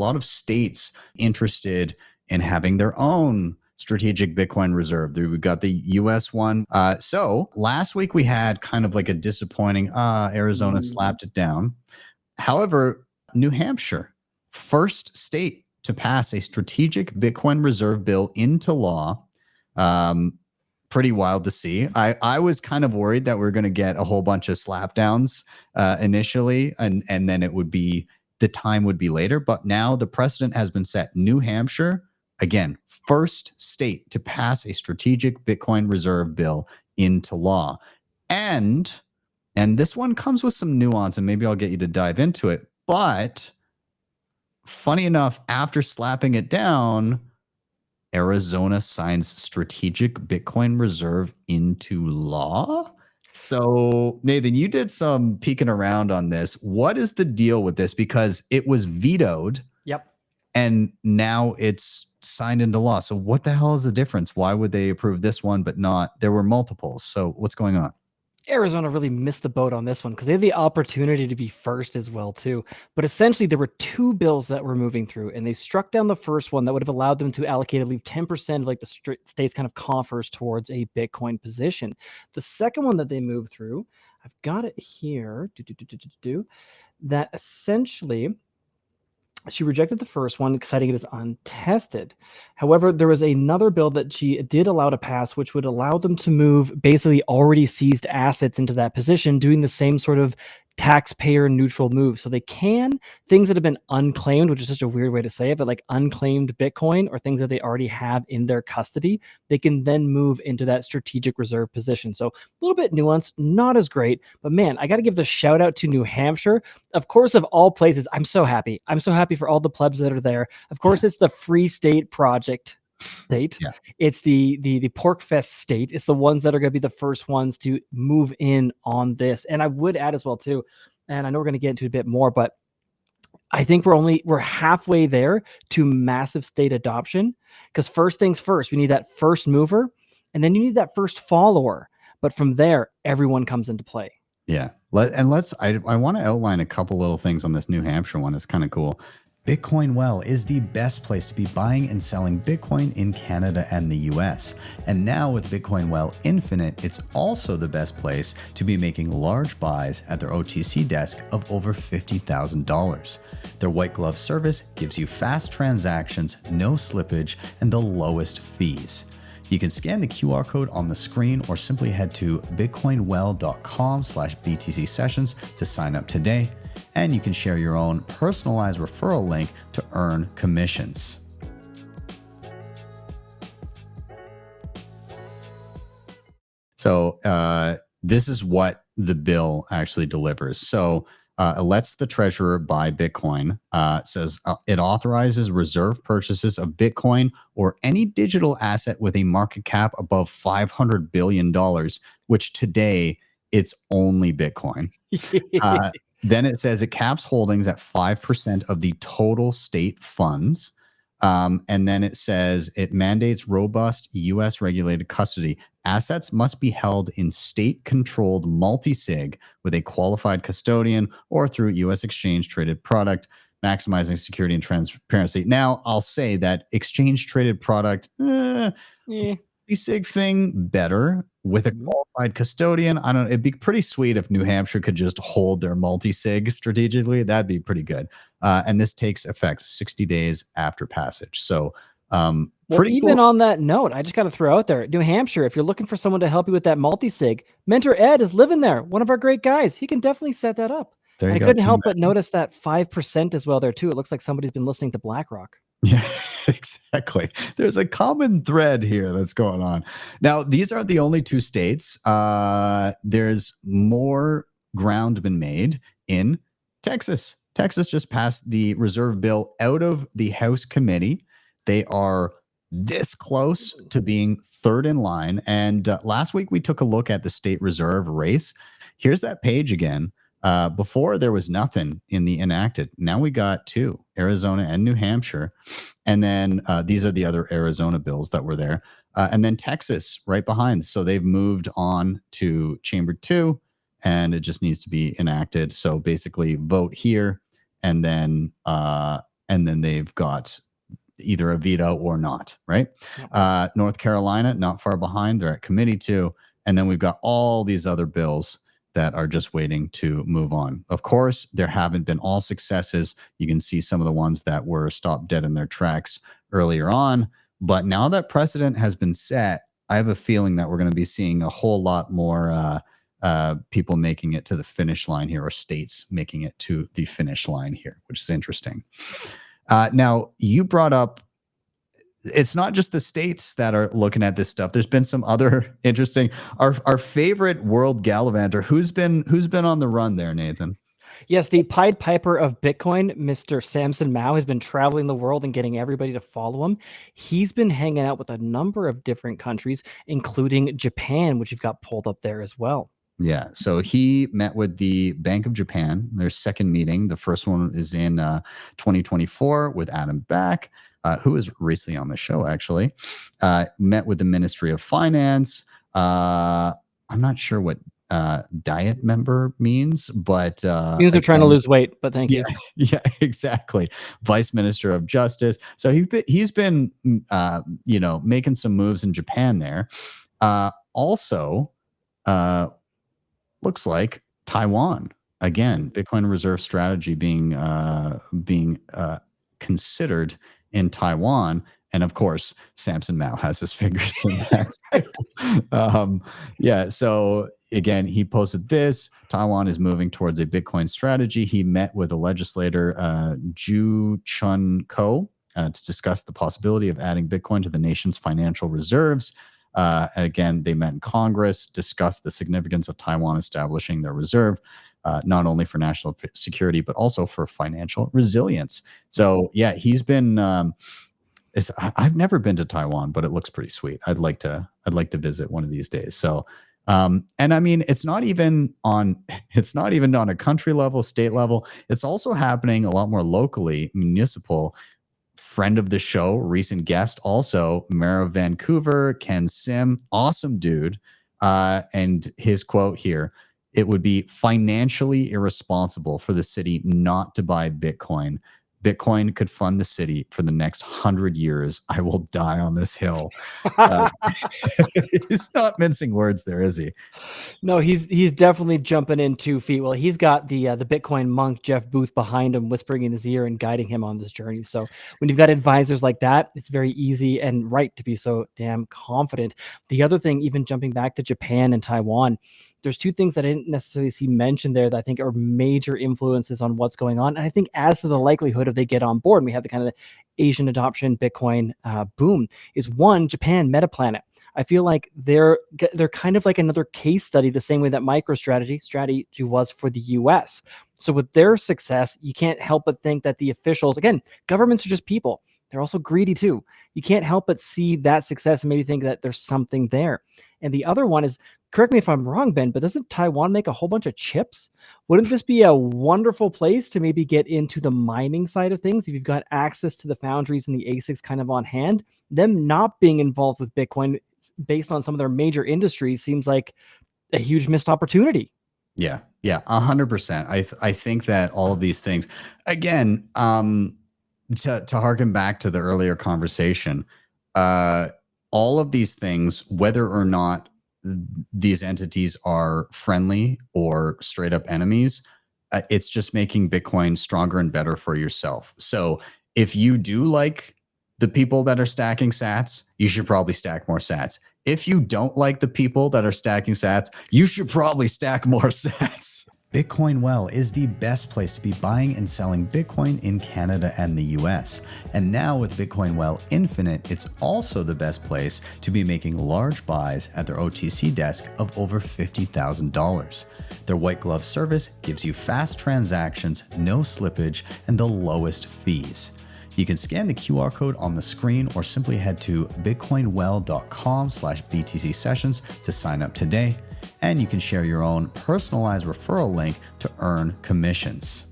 lot of states interested in having their own strategic Bitcoin reserve. We've got the US one. So last week we had kind of like a disappointing, Arizona slapped it down. However, New Hampshire, first state to pass a strategic Bitcoin reserve bill into law. Pretty wild to see. I was kind of worried that we are going to get a whole bunch of slapdowns initially, and then the time would be later. But now the precedent has been set. New Hampshire, again, first state to pass a strategic Bitcoin reserve bill into law. And this one comes with some nuance, and maybe I'll get you to dive into it. But funny enough, after slapping it down, Arizona signs strategic Bitcoin reserve into law. So, Nathan, you did some peeking around on this. What is the deal with this? Because it was vetoed. Yep. And now it's signed into law. So what the hell is the difference? Why would they approve this one but not? There were multiples. So what's going on? Arizona really missed the boat on this one because they had the opportunity to be first as well too. But essentially there were two bills that were moving through, and they struck down the first one that would have allowed them to allocate, I believe, 10% of like the state's kind of coffers towards a Bitcoin position. The second one that they moved through, I've got it here, that essentially she rejected the first one, citing it as untested. However, there was another bill that she did allow to pass, which would allow them to move basically already seized assets into that position, doing the same sort of taxpayer neutral move. So they can, things that have been unclaimed, which is such a weird way to say it, but like unclaimed Bitcoin or things that they already have in their custody, they can then move into that strategic reserve position. So a little bit nuanced, not as great, but man, I got to give the shout out to New Hampshire. Of course, of all places, I'm so happy. I'm so happy for all the plebs that are there. Of course, it's the Free State Project state. Yeah. It's the Pork Fest state. It's the ones that are going to be the first ones to move in on this. And I would add as well too, and I know we're going to get into a bit more, but I think we're halfway there to massive state adoption, because first things first, we need that first mover, and then you need that first follower. But from there, everyone comes into play. Yeah. I want to outline a couple little things on this New Hampshire one. It's kind of cool. Bitcoin Well is the best place to be buying and selling Bitcoin in Canada and the US. And now with Bitcoin Well Infinite, it's also the best place to be making large buys at their OTC desk of over $50,000. Their white glove service gives you fast transactions, no slippage, and the lowest fees. You can scan the QR code on the screen or simply head to bitcoinwell.com/BTC sessions to sign up today. And you can share your own personalized referral link to earn commissions. So this is what the bill actually delivers. So it lets the treasurer buy Bitcoin. It says it authorizes reserve purchases of Bitcoin or any digital asset with a market cap above $500 billion, which today it's only Bitcoin. Then it says it caps holdings at 5% of the total state funds. And then it says it mandates robust U.S. regulated custody. Assets must be held in state-controlled multi-sig with a qualified custodian or through U.S. exchange-traded product, maximizing security and transparency. Now, I'll say that exchange-traded product, multi-sig thing, better. With a qualified custodian, I don't know, it'd be pretty sweet if New Hampshire could just hold their multi-sig strategically. That'd be pretty good. And this takes effect 60 days after passage. So pretty even cool. On that note, I just got to throw out there, New Hampshire, if you're looking for someone to help you with that multi-sig, Mentor Ed is living there. One of our great guys. He can definitely set that up. There you I go. couldn't help but notice that 5% as well there too. It looks like somebody's been listening to BlackRock. Yeah, exactly. There's a common thread here that's going on. Now, these are the only two states. There's more ground been made in Texas. Texas just passed the reserve bill out of the House committee. They are this close to being third in line. And last week we took a look at the state reserve race. Here's that page again. Before there was nothing in the enacted. Now we got two, Arizona and New Hampshire. And then these are the other Arizona bills that were there. And then Texas right behind. So they've moved on to Chamber 2 and it just needs to be enacted. So basically vote here and then and then they've got either a veto or not, right? Yep. North Carolina, not far behind. They're at committee too. And then we've got all these other bills that are just waiting to move on. Of course, there haven't been all successes. You can see some of the ones that were stopped dead in their tracks earlier on. But now that precedent has been set, I have a feeling that we're going to be seeing a whole lot more people making it to the finish line here, or states making it to the finish line here, which is interesting. Now, you brought up, it's not just the states that are looking at this stuff. There's been some other interesting. Our favorite world gallivanter, who's been on the run there, Nathan? Yes, the Pied Piper of Bitcoin, Mr. Samson Mao, has been traveling the world and getting everybody to follow him. He's been hanging out with a number of different countries, including Japan, which you've got pulled up there as well. Yeah, so he met with the Bank of Japan, their second meeting. The first one is in 2024 with Adam Back, who was recently on the show, actually. Met with the Ministry of Finance. I'm not sure what diet member means, but Means they're trying to lose weight, but thank you. Yeah, exactly. Vice Minister of Justice. So he's been making some moves in Japan there. Also, looks like Taiwan again, Bitcoin reserve strategy being considered in Taiwan. And of course, Samson Mao has his fingers in that. Yeah. So again, he posted this. Taiwan is moving towards a Bitcoin strategy. He met with a legislator, Ju Chun Ko, to discuss the possibility of adding Bitcoin to the nation's financial reserves. Again, they met in Congress, discussed the significance of Taiwan establishing their reserve, not only for national security, but also for financial resilience. So yeah, he's been, I've never been to Taiwan, but it looks pretty sweet. I'd like to visit one of these days. So, and I mean, it's not even on a country level, state level. It's also happening a lot more locally, municipal. Friend of the show, recent guest, also Mayor of Vancouver, Ken Sim, awesome dude. And his quote here: "It would be financially irresponsible for the city not to buy Bitcoin. Bitcoin could fund the city for the next 100 years. I will die on this hill." He's not mincing words there, is he? No, he's definitely jumping in 2 feet. Well, he's got the Bitcoin monk Jeff Booth behind him, whispering in his ear and guiding him on this journey. So when you've got advisors like that, it's very easy and right to be so damn confident. The other thing, even jumping back to Japan and Taiwan, there's 2 things that I didn't necessarily see mentioned there that I think are major influences on what's going on. And I think as to the likelihood of they get on board, and we have the kind of Asian adoption Bitcoin boom, is one, Japan Metaplanet. I feel like they're kind of like another case study, the same way that MicroStrategy was for the US. So with their success, you can't help but think that the officials, again, governments are just people. They're also greedy too. You can't help but see that success and maybe think that there's something there. And the other one is, correct me if I'm wrong, Ben, but doesn't Taiwan make a whole bunch of chips? Wouldn't this be a wonderful place to maybe get into the mining side of things if you've got access to the foundries and the ASICs kind of on hand? Them not being involved with Bitcoin based on some of their major industries seems like a huge missed opportunity. Yeah, 100%. I think that all of these things, again, to harken back to the earlier conversation, all of these things, whether or not these entities are friendly or straight up enemies, it's just making Bitcoin stronger and better for yourself. So if you do like the people that are stacking sats, you should probably stack more sats. If you don't like the people that are stacking sats, you should probably stack more sats. Bitcoin Well is the best place to be buying and selling Bitcoin in Canada and the US. And now with Bitcoin Well Infinite, it's also the best place to be making large buys at their OTC desk of over $50,000. Their white glove service gives you fast transactions, no slippage, and the lowest fees. You can scan the QR code on the screen or simply head to bitcoinwell.com/BTC sessions to sign up today. And you can share your own personalized referral link to earn commissions.